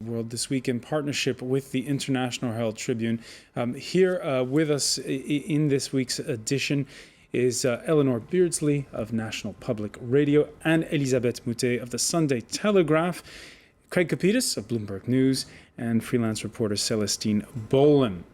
World this week in partnership with the International Herald Tribune. Here with us in this week's edition is Eleanor Beardsley of National Public Radio and Elisabeth Moutet of the Sunday Telegraph, Craig Kapitis of Bloomberg News, and freelance reporter Celestine Bolen.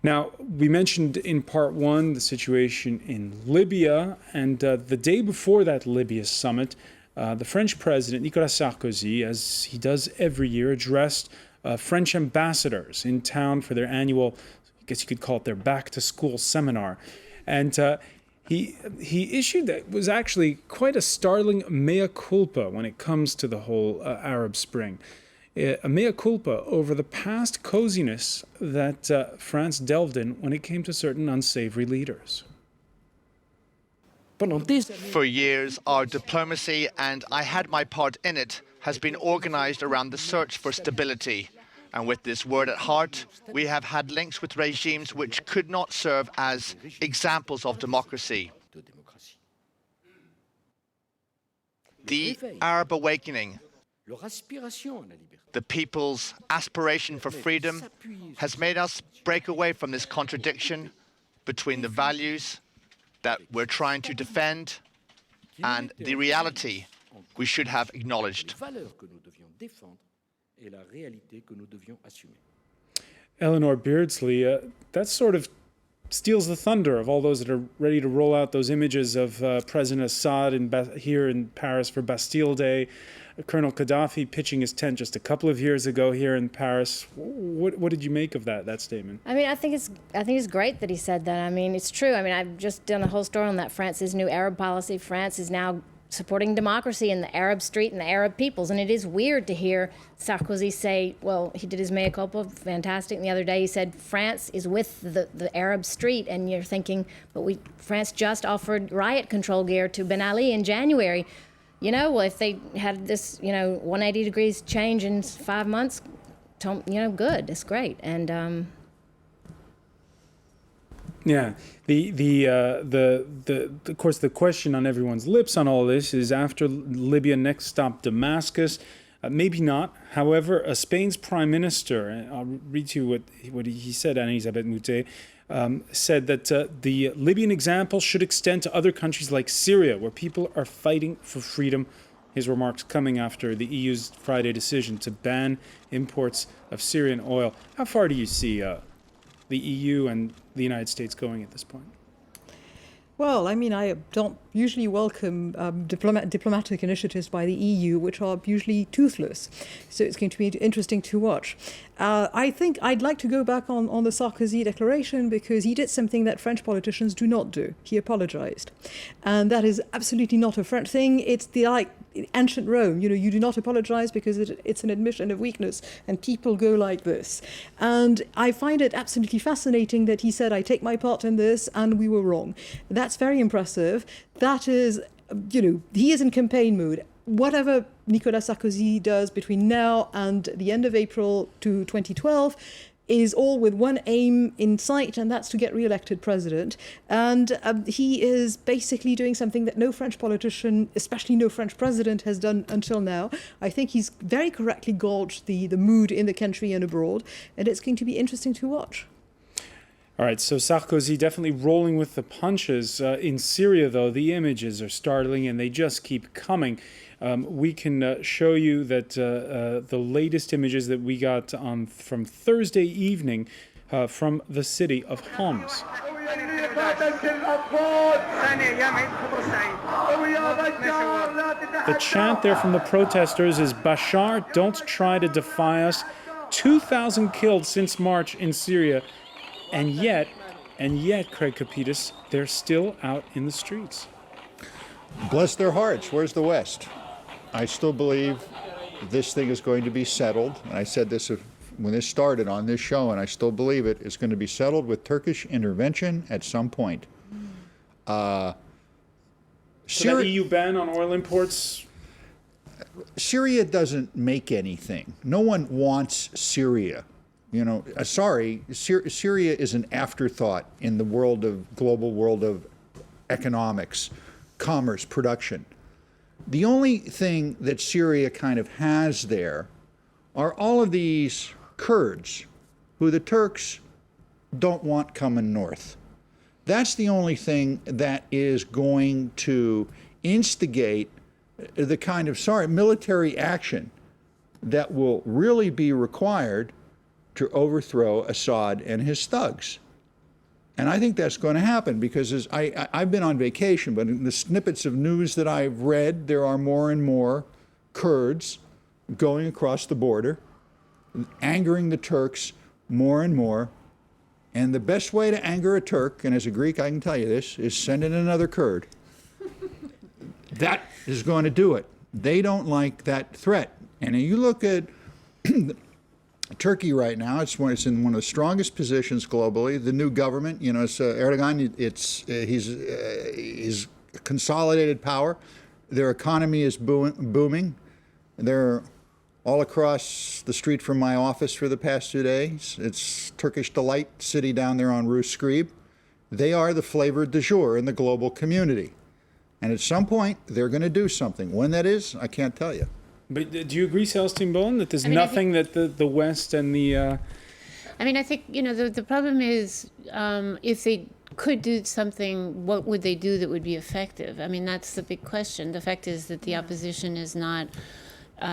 Now, we mentioned in part one the situation in Libya, and the day before that Libya summit, the French president, Nicolas Sarkozy, as he does every year, addressed French ambassadors in town for their annual, I guess you could call it their back-to-school seminar. And he issued that was actually quite a startling mea culpa when it comes to the whole Arab Spring. A mea culpa over the past coziness that France delved in when it came to certain unsavory leaders. For years, our diplomacy, and I had my part in it, has been organized around the search for stability. And with this word at heart, we have had links with regimes which could not serve as examples of democracy. The Arab awakening, the people's aspiration for freedom, has made us break away from this contradiction between the values that we're trying to defend and the reality we should have acknowledged. Eleanor Beardsley, that sort of steals the thunder of all those that are ready to roll out those images of President Assad here in Paris for Bastille Day, Colonel Gaddafi pitching his tent just a couple of years ago here in Paris. What did you make of that statement? I mean, I think it's great that he said that. I mean, it's true. I mean, I've just done a whole story on that. France's new Arab policy. France is now supporting democracy in the Arab street and the Arab peoples. And it is weird to hear Sarkozy say, well, he did his mea culpa, fantastic. And the other day he said France is with the Arab street. And you're thinking, but France just offered riot control gear to Ben Ali in January. You know, well, if they had this, 180 degrees change in 5 months, good, it's great. And yeah, of course, the question on everyone's lips on all this is after Libya, next stop Damascus. Maybe not. However, Spain's prime minister, I'll read to you what he said, Elisabeth Moutet, said that the Libyan example should extend to other countries like Syria, where people are fighting for freedom. His remarks coming after the EU's Friday decision to ban imports of Syrian oil. How far do you see the EU and the United States going at this point? Well, I mean, I don't usually welcome diplomatic initiatives by the EU, which are usually toothless. So it's going to be interesting to watch. I think I'd like to go back on the Sarkozy declaration because he did something that French politicians do not do. He apologized. And that is absolutely not a French thing. It's like ancient Rome. You do not apologize because it's an admission of weakness, and people go like this. And I find it absolutely fascinating that he said, I take my part in this, and we were wrong. That's very impressive. That is, he is in campaign mood. Whatever Nicolas Sarkozy does between now and the end of April to 2012 is all with one aim in sight, and that's to get re-elected president. And he is basically doing something that no French politician, especially no French president, has done until now. I think he's very correctly gauged the mood in the country and abroad, and it's going to be interesting to watch. All right, so Sarkozy definitely rolling with the punches. In Syria, though, the images are startling, and they just keep coming. We can show you that the latest images that we got from Thursday evening from the city of Homs. The chant there from the protesters is, Bashar, don't try to defy us. 2,000 killed since March in Syria. And yet, Craig Kapitis, they're still out in the streets. Bless their hearts. Where's the West? I still believe this thing is going to be settled. And I said this when this started on this show, and I still believe it. It's going to be settled with Turkish intervention at some point. So that EU ban on oil imports? Syria doesn't make anything. No one wants Syria. Syria is an afterthought in the global world of economics, commerce, production. The only thing that Syria kind of has there are all of these Kurds who the Turks don't want coming north. That's the only thing that is going to instigate the kind of military action that will really be required to overthrow Assad and his thugs. And I think that's going to happen because I've been on vacation, but in the snippets of news that I've read, there are more and more Kurds going across the border, angering the Turks more and more. And the best way to anger a Turk, and as a Greek I can tell you this, is send in another Kurd. That is going to do it. They don't like that threat. And you look at Turkey right now, it's in one of the strongest positions globally. The new government, Erdogan, he's consolidated power. Their economy is booming. They're all across the street from my office for the past 2 days. It's Turkish Delight City down there on Rue Scribe. They are the flavor du jour in the global community. And at some point, they're going to do something. When that is, I can't tell you. But do you agree, Celestine Bowen, that there's nothing that the West and the... I mean, I think, the problem is if they could do something, what would they do that would be effective? I mean, that's the big question. The fact is that the opposition is not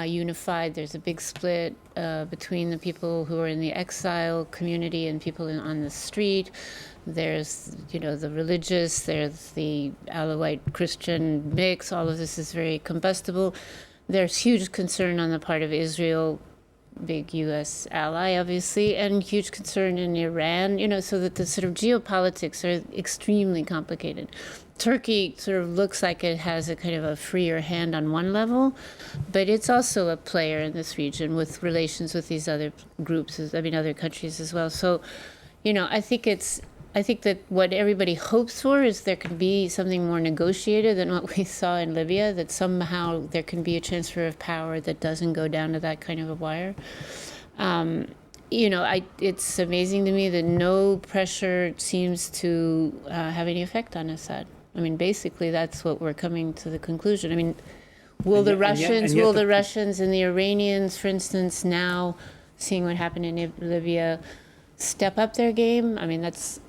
unified. There's a big split between the people who are in the exile community and people on the street. There's, the religious, there's the Alawite Christian mix. All of this is very combustible. There's huge concern on the part of Israel, big U.S. ally, obviously, and huge concern in Iran, so that the sort of geopolitics are extremely complicated. Turkey sort of looks like it has a kind of a freer hand on one level, but it's also a player in this region with relations with these other groups, other countries as well. So, I think that what everybody hopes for is there can be something more negotiated than what we saw in Libya, that somehow there can be a transfer of power that doesn't go down to that kind of a wire. It's amazing to me that no pressure seems to have any effect on Assad. I mean, basically, that's what we're coming to the conclusion. I mean, will the Russians and the Iranians, for instance, now seeing what happened in Libya, step up their game? I mean, that's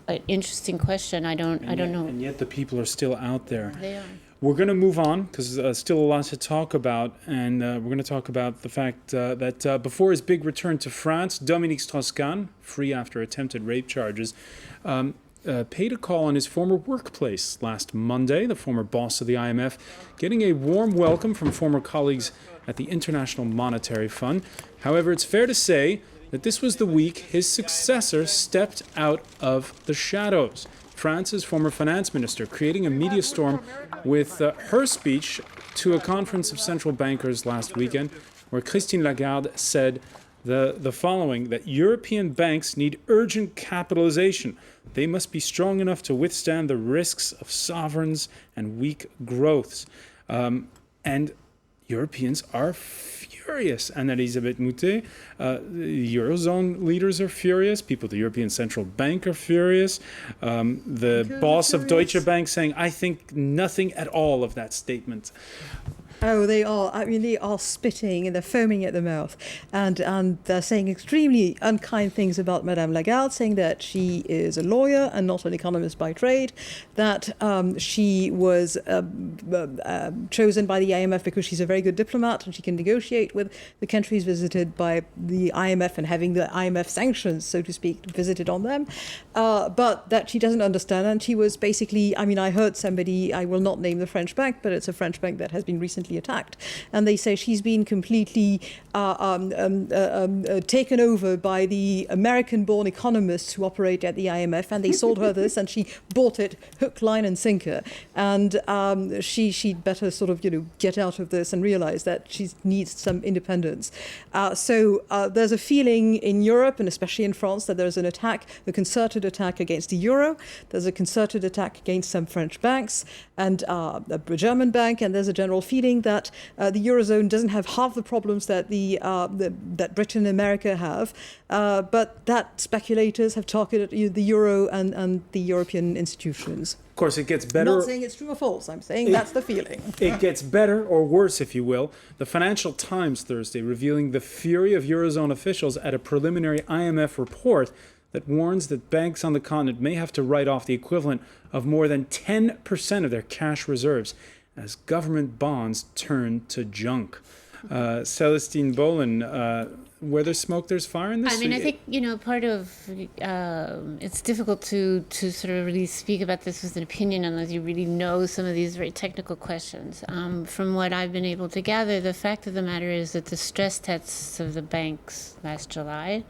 an interesting question. I don't know. And yet the people are still out there. They are. We're going to move on because still a lot to talk about, and we're going to talk about the fact that before his big return to France, Dominique Strauss-Kahn, free after attempted rape charges, paid a call on his former workplace last Monday, the former boss of the IMF, getting a warm welcome from former colleagues at the International Monetary Fund. However, it's fair to say that this was the week his successor stepped out of the shadows. France's former finance minister creating a media storm with her speech to a conference of central bankers last weekend, where Christine Lagarde said the following, that European banks need urgent capitalization. They must be strong enough to withstand the risks of sovereigns and weak growths. And Europeans are furious. And Elisabeth Moutet, the Eurozone leaders are furious. People at the European Central Bank are furious. The boss of Deutsche Bank saying, I think nothing at all of that statement. Oh, they are. I mean, they are spitting and they're foaming at the mouth. And they're saying extremely unkind things about Madame Lagarde, saying that she is a lawyer and not an economist by trade, that she was chosen by the IMF because she's a very good diplomat and she can negotiate with the countries visited by the IMF and having the IMF sanctions, so to speak, visited on them. But that she doesn't understand. And she was basically, I mean, I heard somebody, I will not name the French bank, but it's a French bank that has been recently attacked, and they say she's been completely taken over by the American-born economists who operate at the IMF, and they sold her this, and she bought it hook, line, and sinker. And she'd better sort of get out of this and realize that she needs some independence. So there's a feeling in Europe, and especially in France, that there's an attack, a concerted attack against the euro. There's a concerted attack against some French banks and a German bank, and there's a general feeling saying that the Eurozone doesn't have half the problems that that Britain and America have, but that speculators have targeted the euro and the European institutions. Of course, it gets I'm better. not saying it's true or false. I'm saying that's the feeling. It gets better or worse, if you will. The Financial Times Thursday revealing the fury of Eurozone officials at a preliminary IMF report that warns that banks on the continent may have to write off the equivalent of more than 10% of their cash reserves as government bonds turn to junk. Celestine Bolin, where there's smoke, there's fire in this? I mean, I think, part of it's difficult to sort of really speak about this with an opinion unless you really know some of these very technical questions. From what I've been able to gather, the fact of the matter is that the stress tests of the banks last July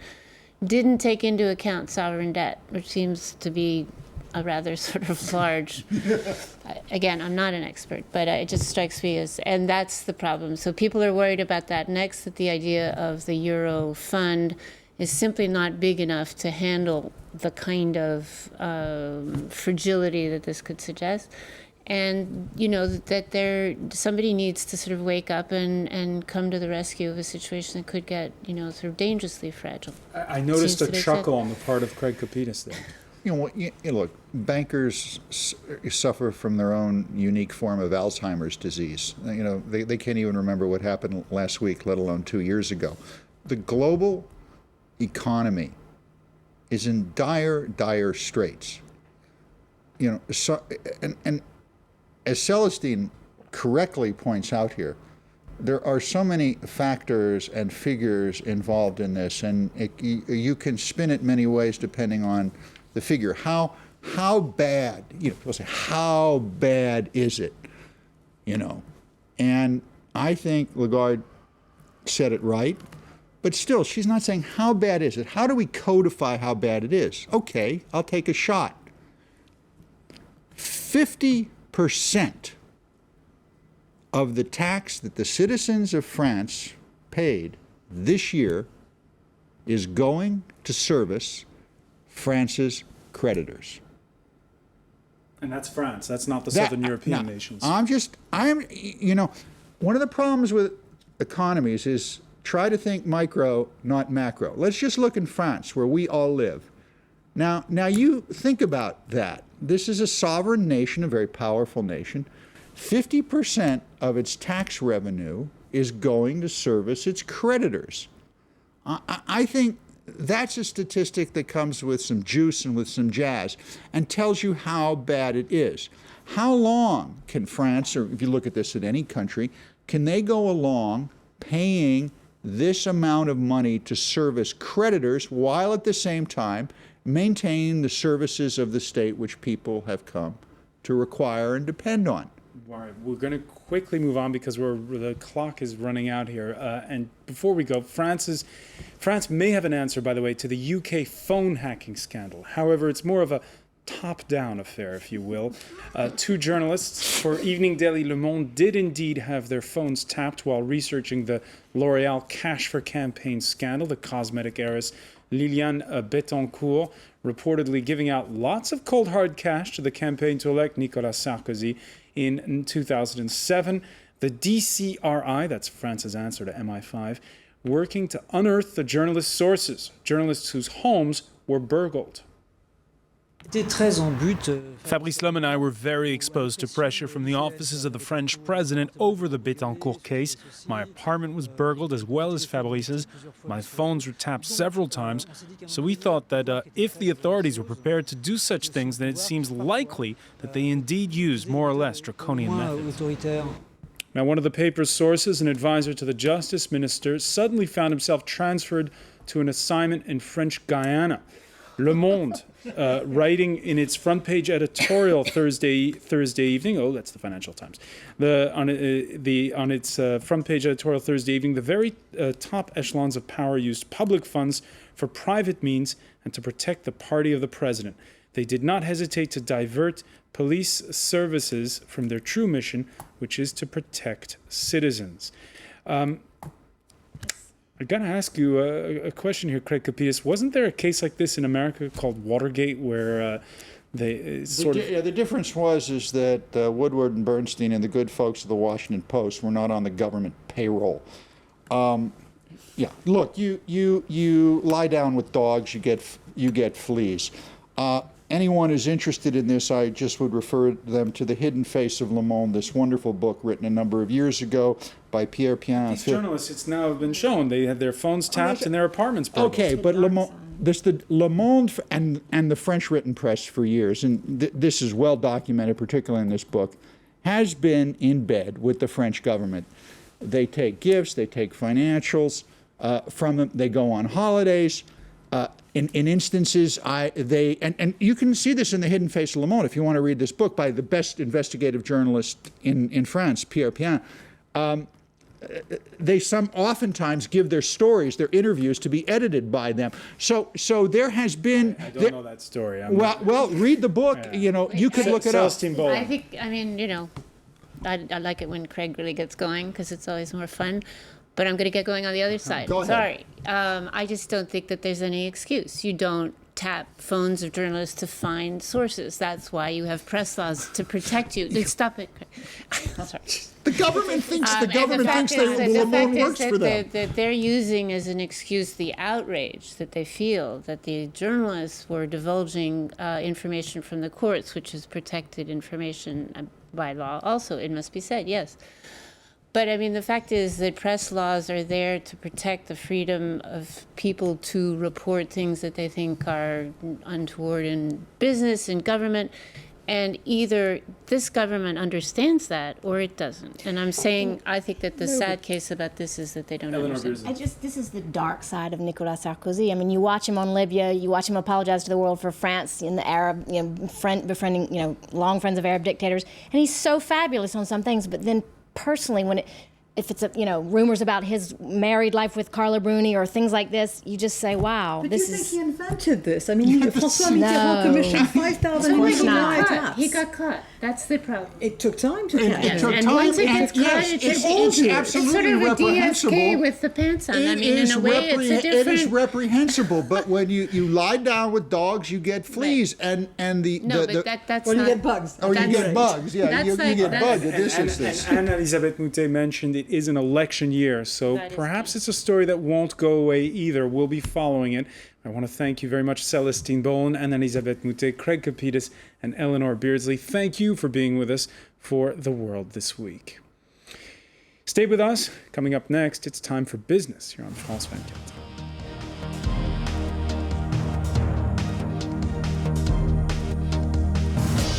didn't take into account sovereign debt, which seems to be a rather sort of large, again, I'm not an expert, but it just strikes me as, and that's the problem. So people are worried about that. Next, that the idea of the Euro fund is simply not big enough to handle the kind of fragility that this could suggest. And, that somebody needs to sort of wake up and come to the rescue of a situation that could get, sort of dangerously fragile. I noticed a chuckle on the part of Craig Kapitas there. Look, bankers suffer from their own unique form of Alzheimer's disease. They can't even remember what happened last week, let alone 2 years ago. The global economy is in dire, dire straits. And as Celestine correctly points out here, there are so many factors and figures involved in this, and you can spin it many ways depending on the figure. How bad, people say, how bad is it? And I think Lagarde said it right, but still, she's not saying how bad is it. How do we codify how bad it is? Okay, I'll take a shot. 50% of the tax that the citizens of France paid this year is going to service France's creditors. And that's France. That's not the Southern European nations. One of the problems with economies is try to think micro, not macro. Let's just look in France, where we all live. Now you think about that. This is a sovereign nation, a very powerful nation. 50% of its tax revenue is going to service its creditors. I think that's a statistic that comes with some juice and with some jazz and tells you how bad it is. How long can France, or if you look at this in any country, can they go along paying this amount of money to service creditors while at the same time maintaining the services of the state which people have come to require and depend on? All right, we're going to quickly move on because the clock is running out here. And before we go, France may have an answer, by the way, to the UK phone hacking scandal. However, it's more of a top-down affair, if you will. Two journalists for Evening Daily Le Monde did indeed have their phones tapped while researching the L'Oréal Cash for Campaign scandal. The cosmetic heiress Liliane Bettencourt reportedly giving out lots of cold hard cash to the campaign to elect Nicolas Sarkozy in 2007. The DCRI, that's France's answer to MI5, working to unearth the journalists' sources, journalists whose homes were burgled. Fabrice Lhomme and I were very exposed to pressure from the offices of the French president over the Bettencourt case. My apartment was burgled as well as Fabrice's. My phones were tapped several times. So we thought that if the authorities were prepared to do such things, then it seems likely that they indeed used more or less draconian methods. Now, one of the paper's sources, an advisor to the justice minister, suddenly found himself transferred to an assignment in French Guyana. Le Monde, writing in its front page editorial Thursday evening. Oh, that's the Financial Times. On its front page editorial Thursday evening, the very top echelons of power used public funds for private means and to protect the party of the president. They did not hesitate to divert police services from their true mission, which is to protect citizens. I'm going to ask you a question here, Craig Kapitas. Wasn't there a case like this in America called Watergate where The difference is that Woodward and Bernstein and the good folks of the Washington Post were not on the government payroll. Yeah, look, you lie down with dogs, you get fleas. Anyone who's interested in this, I just would refer them to The Hidden Face of Le Monde, this wonderful book written a number of years ago by Pierre Pien. These journalists, it's now been shown, they had their phones tapped and their apartments burgled. Okay, but Le Monde and the French written press for years, and this is well documented, particularly in this book, has been in bed with the French government. They take gifts, they take financials from them, they go on holidays. In instances, and you can see this in The Hidden Face of Le Monde if you want to read this book by the best investigative journalist in France, Pierre Pien. They oftentimes give their stories, their interviews, to be edited by them. So there has been. I don't know that story. Well, read the book. Yeah. You could look it up. I like it when Craig really gets going because it's always more fun. But I'm going to get going on the other side. Go ahead. Sorry. I just don't think that there's any excuse. You don't tap phones of journalists to find sources. That's why you have press laws to protect you. Stop it. Sorry. The government thinks Le Monde works for them. That they're using as an excuse the outrage that they feel that the journalists were divulging information from the courts, which is protected information by law. Also, it must be said, yes. But I mean, the fact is that press laws are there to protect the freedom of people to report things that they think are untoward in business and government. And either this government understands that or it doesn't. And I'm saying, I think that the sad case about this is that they don't understand. This is the dark side of Nicolas Sarkozy. I mean, you watch him on Libya, you watch him apologize to the world for France in the Arab, befriending, long friends of Arab dictators. And he's so fabulous on some things, but then personally, if it's rumors about his married life with Carla Bruni or things like this, you just say, "Wow, but this you is." think he invented this? I mean, François Mitterrand commissioned 5,000 wiretaps. He got caught. That's the problem. It took time to catch him. And once it gets caught, it's sort of a DSK with the pants on. I mean, in a way, it's a different. It is reprehensible, but when you lie down with dogs, you get fleas, and that's when not. You get bugs. Oh, you get bugs. Yeah, you get bugged in this instance. And Elisabeth Moutet mentioned it is an election year, so perhaps it's a story that won't go away either. We'll be following it. I want to thank you very much, Celestine Bohlen and Elisabeth Moutet, Craig Capidis, and Eleanor Beardsley. Thank you for being with us for The World This Week. Stay with us. Coming up next, it's time for business here on France 24.